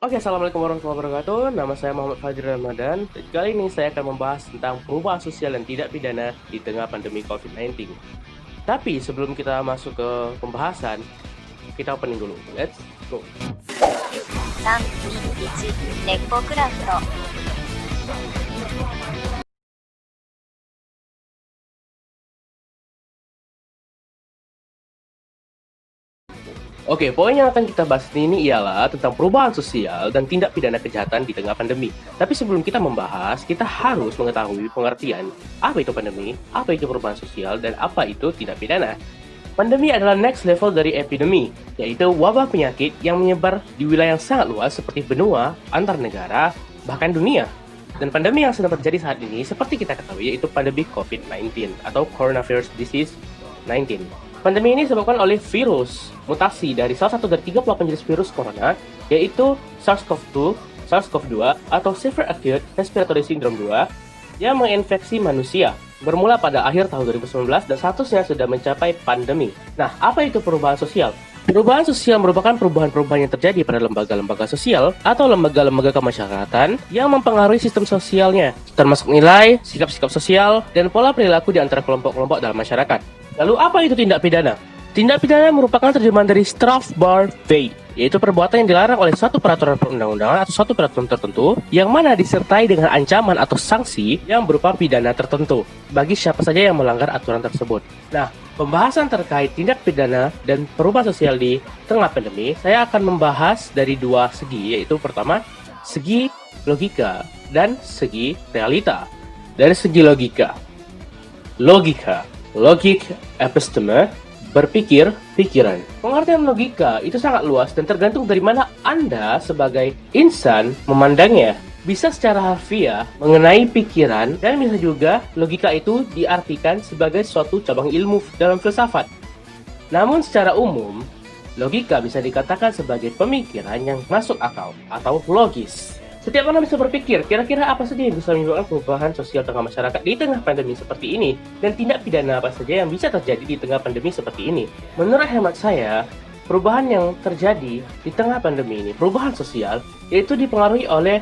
Oke, assalamualaikum warahmatullahi wabarakatuh. Nama saya Muhammad Fajri Ramadan. Dan kali ini saya akan membahas tentang perubahan sosial dan tidak pidana di tengah pandemi COVID-19. Tapi sebelum kita masuk ke pembahasan, kita opening dulu. Let's go. 3、2、1、ネッコクラフト。Oke, poin yang akan kita bahas ini ialah tentang perubahan sosial dan tindak pidana kejahatan di tengah pandemi. Tapi sebelum kita membahas, kita harus mengetahui pengertian apa itu pandemi, apa itu perubahan sosial, dan apa itu tindak pidana. Pandemi adalah next level dari epidemi, yaitu wabah penyakit yang menyebar di wilayah yang sangat luas seperti benua, antar negara, bahkan dunia. Dan pandemi yang sedang terjadi saat ini, seperti kita ketahui, yaitu pandemi COVID-19 atau Coronavirus Disease 19. Pandemi ini disebabkan oleh virus mutasi dari salah satu dari 38 jenis virus corona, yaitu SARS-CoV-2, SARS-CoV-2 atau Severe Acute Respiratory Syndrome 2, yang menginfeksi manusia bermula pada akhir tahun 2019 dan statusnya sudah mencapai pandemi. Nah, apa itu perubahan sosial? Perubahan sosial merupakan perubahan-perubahan yang terjadi pada lembaga-lembaga sosial atau lembaga-lembaga kemasyarakatan yang mempengaruhi sistem sosialnya, termasuk nilai, sikap-sikap sosial, dan pola perilaku di antara kelompok-kelompok dalam masyarakat. Lalu apa itu tindak pidana? Tindak pidana merupakan terjemahan dari strafbarfeit, yaitu perbuatan yang dilarang oleh suatu peraturan perundang-undangan atau suatu peraturan tertentu yang mana disertai dengan ancaman atau sanksi yang berupa pidana tertentu bagi siapa saja yang melanggar aturan tersebut. Nah, pembahasan terkait tindak pidana dan perubahan sosial di tengah pandemi, saya akan membahas dari dua segi, yaitu pertama, segi logika dan segi realita. Dari segi logika, logik episteme, berpikir, pikiran. Pengertian logika itu sangat luas dan tergantung dari mana Anda sebagai insan memandangnya. Bisa secara harfiah mengenai pikiran dan bisa juga logika itu diartikan sebagai suatu cabang ilmu dalam filsafat. Namun secara umum, logika bisa dikatakan sebagai pemikiran yang masuk akal atau logis. Setiap orang bisa berpikir, kira-kira apa saja yang bisa menyebabkan perubahan sosial tengah masyarakat di tengah pandemi seperti ini, dan tindak pidana apa saja yang bisa terjadi di tengah pandemi seperti ini. Menurut hemat saya, perubahan yang terjadi di tengah pandemi ini, perubahan sosial, yaitu dipengaruhi oleh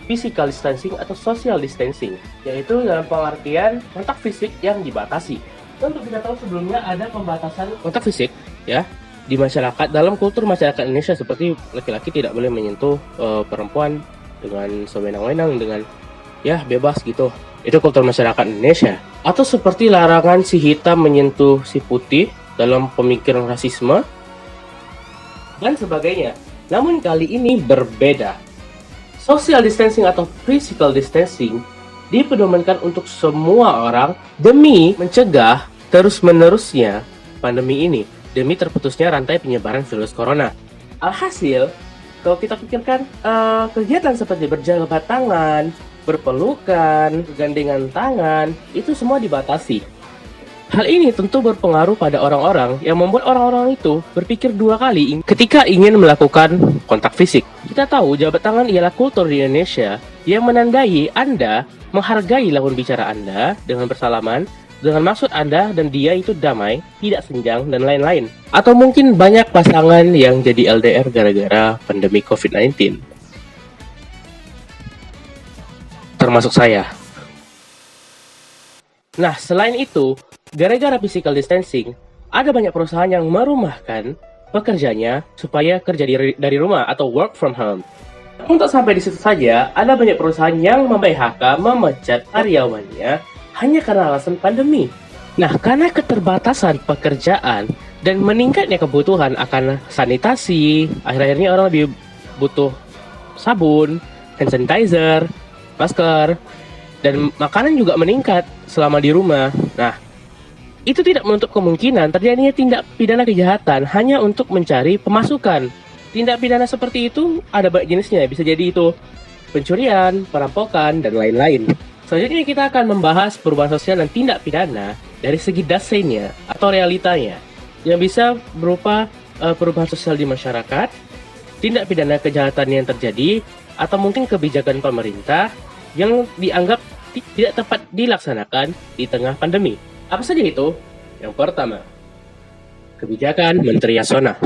physical distancing atau social distancing, yaitu dalam pengertian kontak fisik yang dibatasi. Untuk kita tahu sebelumnya ada pembatasan kontak fisik, ya, di masyarakat, dalam kultur masyarakat Indonesia seperti laki-laki tidak boleh menyentuh perempuan dengan sewenang-wenang, dengan ya bebas gitu. Itu kultur masyarakat Indonesia. Atau seperti larangan si hitam menyentuh si putih dalam pemikiran rasisme dan sebagainya. Namun kali ini berbeda. Social distancing atau physical distancing dipedomankan untuk semua orang demi mencegah terus-menerusnya pandemi ini, demi terputusnya rantai penyebaran virus corona. Alhasil, kalau kita pikirkan kegiatan seperti berjabat tangan, berpelukan, bergandengan tangan, itu semua dibatasi. Hal ini tentu berpengaruh pada orang-orang yang membuat orang-orang itu berpikir dua kali ketika ingin melakukan kontak fisik. Kita tahu jabat tangan ialah kultur di Indonesia yang menandai Anda menghargai lawan bicara Anda dengan bersalaman, dengan maksud Anda dan dia itu damai, tidak senjang, dan lain-lain. Atau mungkin banyak pasangan yang jadi LDR gara-gara pandemi COVID-19. Termasuk saya. Nah, selain itu, gara-gara physical distancing, ada banyak perusahaan yang merumahkan pekerjanya supaya kerja dari rumah atau work from home. Untuk sampai di situ saja, ada banyak perusahaan yang mem-PHK, memecat karyawannya hanya karena alasan pandemi. Nah, karena keterbatasan pekerjaan dan meningkatnya kebutuhan akan sanitasi, akhir-akhirnya orang lebih butuh sabun, hand sanitizer, masker, dan makanan juga meningkat selama di rumah. Nah, itu tidak menutup kemungkinan terjadinya tindak pidana kejahatan hanya untuk mencari pemasukan. Tindak pidana seperti itu ada banyak jenisnya, bisa jadi itu pencurian, perampokan, dan lain-lain. Selanjutnya kita akan membahas perubahan sosial dan tindak pidana dari segi dasarnya atau realitanya, yang bisa berupa perubahan sosial di masyarakat, tindak pidana kejahatan yang terjadi, atau mungkin kebijakan pemerintah yang dianggap tidak tepat dilaksanakan di tengah pandemi. Apa saja itu? Yang pertama, kebijakan Menteri Yasona.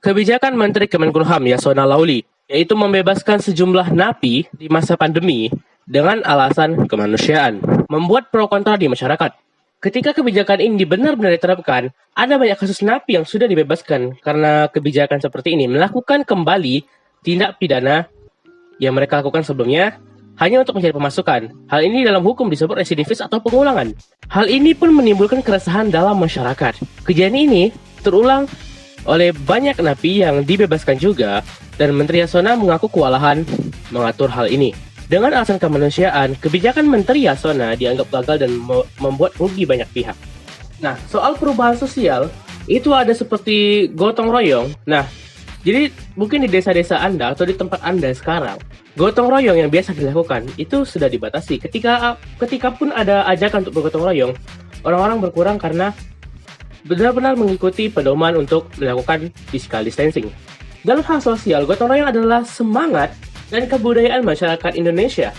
Kebijakan Menteri Kemenkumham Yasona Lauli yaitu membebaskan sejumlah napi di masa pandemi dengan alasan kemanusiaan, membuat pro kontra di masyarakat. Ketika kebijakan ini benar-benar diterapkan, ada banyak kasus napi yang sudah dibebaskan karena kebijakan seperti ini melakukan kembali tindak pidana yang mereka lakukan sebelumnya hanya untuk mencari pemasukan. Hal ini dalam hukum disebut residivis atau pengulangan. Hal ini pun menimbulkan keresahan dalam masyarakat. Kejadian ini terulang oleh banyak napi yang dibebaskan juga, dan Menteri Yasona mengaku kewalahan mengatur hal ini. Dengan alasan kemanusiaan, kebijakan Menteri Yasona dianggap gagal dan membuat rugi banyak pihak. Nah, soal perubahan sosial, itu ada seperti gotong royong. Nah, jadi mungkin di desa-desa Anda atau di tempat Anda sekarang, gotong royong yang biasa dilakukan itu sudah dibatasi. Ketika pun ada ajakan untuk bergotong royong, orang-orang berkurang karena benar-benar mengikuti pedoman untuk melakukan physical distancing. Dalam hal sosial, gotong royong adalah semangat dan kebudayaan masyarakat Indonesia.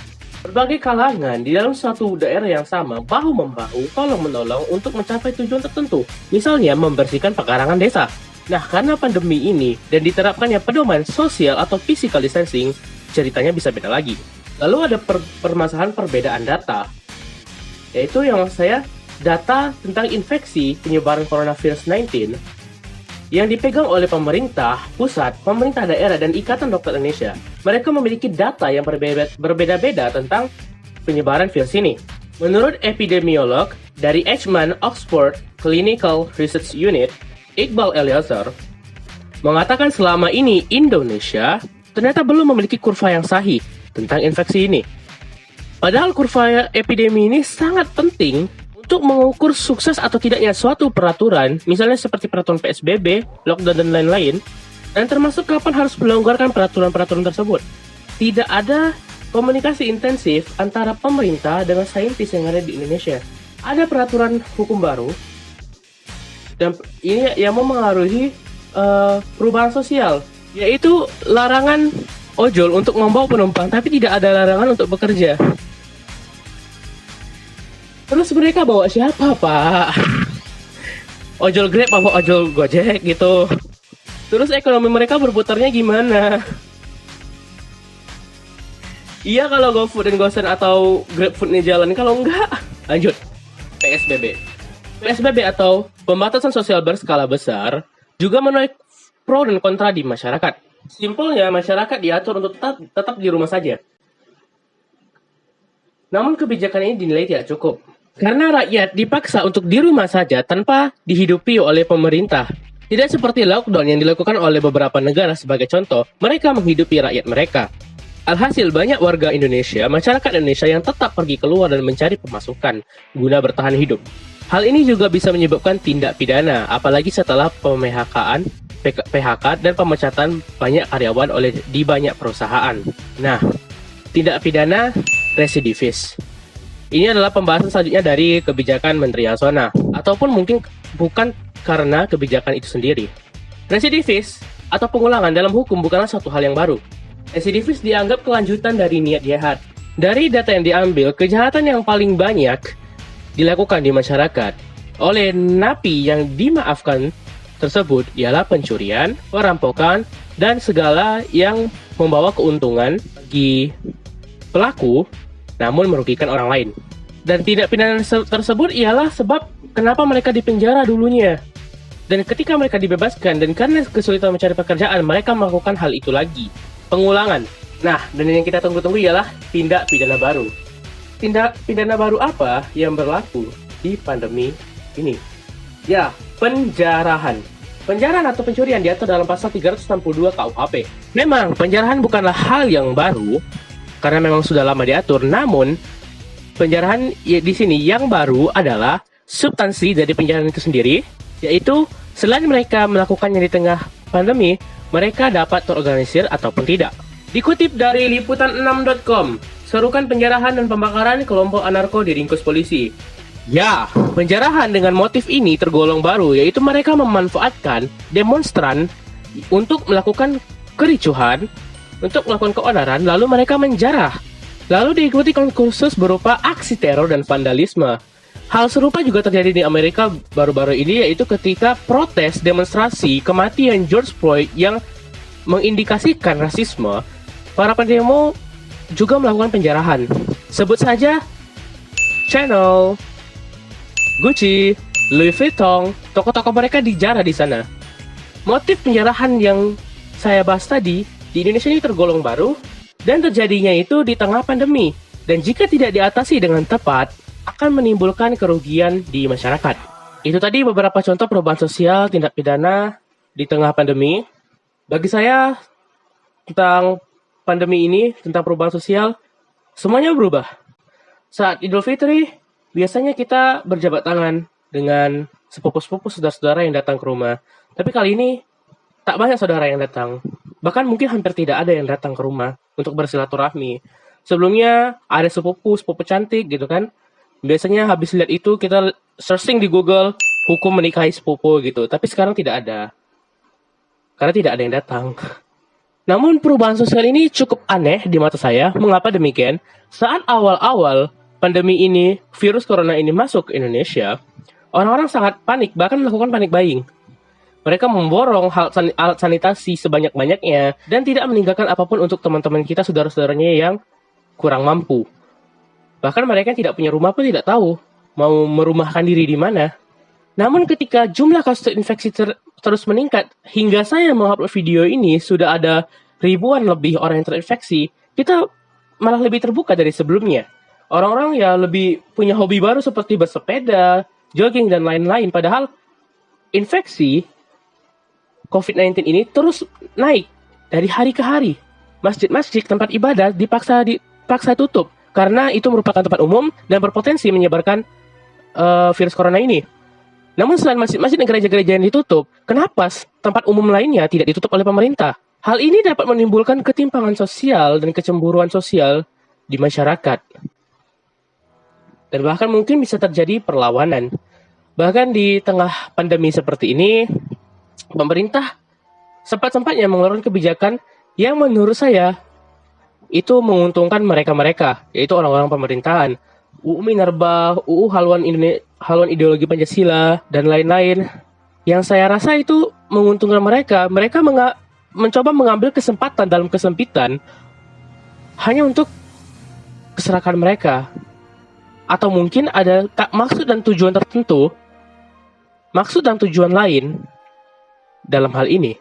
Berbagai kalangan di dalam suatu daerah yang sama bahu-membahu, tolong-menolong untuk mencapai tujuan tertentu. Misalnya membersihkan pekarangan desa. Nah, karena pandemi ini dan diterapkannya pedoman sosial atau physical distancing, ceritanya bisa beda lagi. Lalu ada permasalahan perbedaan data, yaitu yang data tentang infeksi penyebaran coronavirus 19 yang dipegang oleh pemerintah pusat, pemerintah daerah, dan Ikatan Dokter Indonesia. Mereka memiliki data yang berbeda-beda tentang penyebaran virus ini. Menurut epidemiolog dari Eijkman Oxford Clinical Research Unit, Iqbal Eliazar, mengatakan selama ini Indonesia ternyata belum memiliki kurva yang sahih tentang infeksi ini. Padahal kurva epidemi ini sangat penting untuk mengukur sukses atau tidaknya suatu peraturan, misalnya seperti peraturan PSBB, lockdown, dan lain-lain, dan termasuk kapan harus melonggarkan peraturan-peraturan tersebut. Tidak ada komunikasi intensif antara pemerintah dengan saintis yang ada di Indonesia. Ada peraturan hukum baru, dan ini yang mempengaruhi perubahan sosial, yaitu larangan ojol untuk membawa penumpang, tapi tidak ada larangan untuk bekerja. Terus mereka bawa siapa, Pak? Ojol Grab apa ojol Gojek gitu. Terus ekonomi mereka berputarnya gimana? Iya kalau GoFood dan GoSend atau GrabFood nih jalan, kalau enggak, lanjut. PSBB. PSBB atau pembatasan sosial berskala besar juga menuai pro dan kontra di masyarakat. Simpelnya, masyarakat diatur untuk tetap di rumah saja. Namun kebijakan ini dinilai tidak cukup. Karena rakyat dipaksa untuk di rumah saja tanpa dihidupi oleh pemerintah. Tidak seperti lockdown yang dilakukan oleh beberapa negara sebagai contoh, mereka menghidupi rakyat mereka. Alhasil banyak warga Indonesia, masyarakat Indonesia yang tetap pergi keluar dan mencari pemasukan guna bertahan hidup. Hal ini juga bisa menyebabkan tindak pidana, apalagi setelah PHK dan pemecatan banyak karyawan di banyak perusahaan. Nah, tindak pidana residivis. Ini adalah pembahasan selanjutnya dari kebijakan Menteri Yasona, ataupun mungkin bukan karena kebijakan itu sendiri. Residivis atau pengulangan dalam hukum bukanlah suatu hal yang baru. Residivis dianggap kelanjutan dari niat jahat. Dari data yang diambil, kejahatan yang paling banyak dilakukan di masyarakat oleh napi yang dimaafkan tersebut ialah pencurian, perampokan, dan segala yang membawa keuntungan bagi pelaku namun merugikan orang lain. Dan tindak pidana tersebut ialah sebab kenapa mereka dipenjara dulunya. Dan ketika mereka dibebaskan dan karena kesulitan mencari pekerjaan, mereka melakukan hal itu lagi. Pengulangan. Nah, dan yang kita tunggu-tunggu ialah tindak pidana baru. Tindak pidana baru apa yang berlaku di pandemi ini? Ya, penjarahan. Penjarahan atau pencurian diatur dalam pasal 362 KUHP. Memang, penjarahan bukanlah hal yang baru, karena memang sudah lama diatur, namun penjarahan di sini yang baru adalah substansi dari penjarahan itu sendiri, yaitu selain mereka melakukannya di tengah pandemi, mereka dapat terorganisir ataupun tidak. Dikutip dari liputan6.com, serukan penjarahan dan pembakaran kelompok anarko diringkus polisi. Ya, penjarahan dengan motif ini tergolong baru, yaitu mereka memanfaatkan demonstran untuk melakukan kericuhan, untuk melakukan keonaran, lalu mereka menjarah. Lalu diikuti kursus berupa aksi teror dan vandalisme. Hal serupa juga terjadi di Amerika baru-baru ini, yaitu ketika protes demonstrasi kematian George Floyd yang mengindikasikan rasisme, para pendemo juga melakukan penjarahan. Sebut saja Chanel, Gucci, Louis Vuitton, toko-toko mereka dijarah di sana. Motif penjarahan yang saya bahas tadi di Indonesia ini tergolong baru dan terjadinya itu di tengah pandemi. Dan jika tidak diatasi dengan tepat, akan menimbulkan kerugian di masyarakat. Itu tadi beberapa contoh perubahan sosial tindak pidana di tengah pandemi. Bagi saya, tentang pandemi ini, tentang perubahan sosial, semuanya berubah. Saat Idul Fitri, biasanya kita berjabat tangan dengan sepupu-sepupu saudara-saudara yang datang ke rumah. Tapi kali ini, tak banyak saudara yang datang. Bahkan mungkin hampir tidak ada yang datang ke rumah untuk bersilaturahmi. Sebelumnya, ada sepupu cantik gitu kan. Biasanya habis lihat itu, kita searching di Google, hukum menikahi sepupu gitu. Tapi sekarang tidak ada. Karena tidak ada yang datang. Namun perubahan sosial ini cukup aneh di mata saya. Mengapa demikian? Saat awal-awal pandemi ini, virus corona ini masuk ke Indonesia, orang-orang sangat panik, bahkan melakukan panic buying. Mereka memborong alat sanitasi sebanyak-banyaknya dan tidak meninggalkan apapun untuk teman-teman kita, saudara-saudaranya yang kurang mampu. Bahkan mereka yang tidak punya rumah pun tidak tahu mau merumahkan diri di mana. Namun ketika jumlah kasus terinfeksi terus meningkat, hingga saya mengupload video ini sudah ada ribuan lebih orang yang terinfeksi, kita malah lebih terbuka dari sebelumnya. Orang-orang ya lebih punya hobi baru seperti bersepeda, jogging, dan lain-lain. Padahal infeksi COVID-19 ini terus naik dari hari ke hari. Masjid-masjid, tempat ibadah dipaksa tutup karena itu merupakan tempat umum dan berpotensi menyebarkan virus corona ini. Namun selain masjid-masjid dan gereja-gereja yang ditutup, kenapa tempat umum lainnya tidak ditutup oleh pemerintah? Hal ini dapat menimbulkan ketimpangan sosial dan kecemburuan sosial di masyarakat. Dan bahkan mungkin bisa terjadi perlawanan. Bahkan di tengah pandemi seperti ini, pemerintah sempat-sempatnya mengeluarkan kebijakan yang menurut saya itu menguntungkan mereka-mereka, yaitu orang-orang pemerintahan. UU Minerba, UU haluan ideologi Pancasila, dan lain-lain. Yang saya rasa itu menguntungkan mereka. Mereka mencoba mengambil kesempatan dalam kesempitan hanya untuk keserakahan mereka. Atau mungkin ada maksud dan tujuan tertentu, maksud dan tujuan lain dalam hal ini.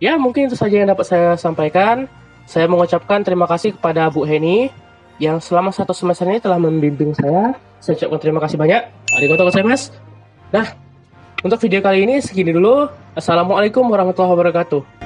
Ya, mungkin itu saja yang dapat saya sampaikan. Saya mengucapkan terima kasih kepada Bu Heni yang selama 1 semester ini telah membimbing saya. Saya ucapkan terima kasih banyak. Arigatou gozaimasu. Nah, untuk video kali ini segini dulu. Assalamualaikum warahmatullahi wabarakatuh.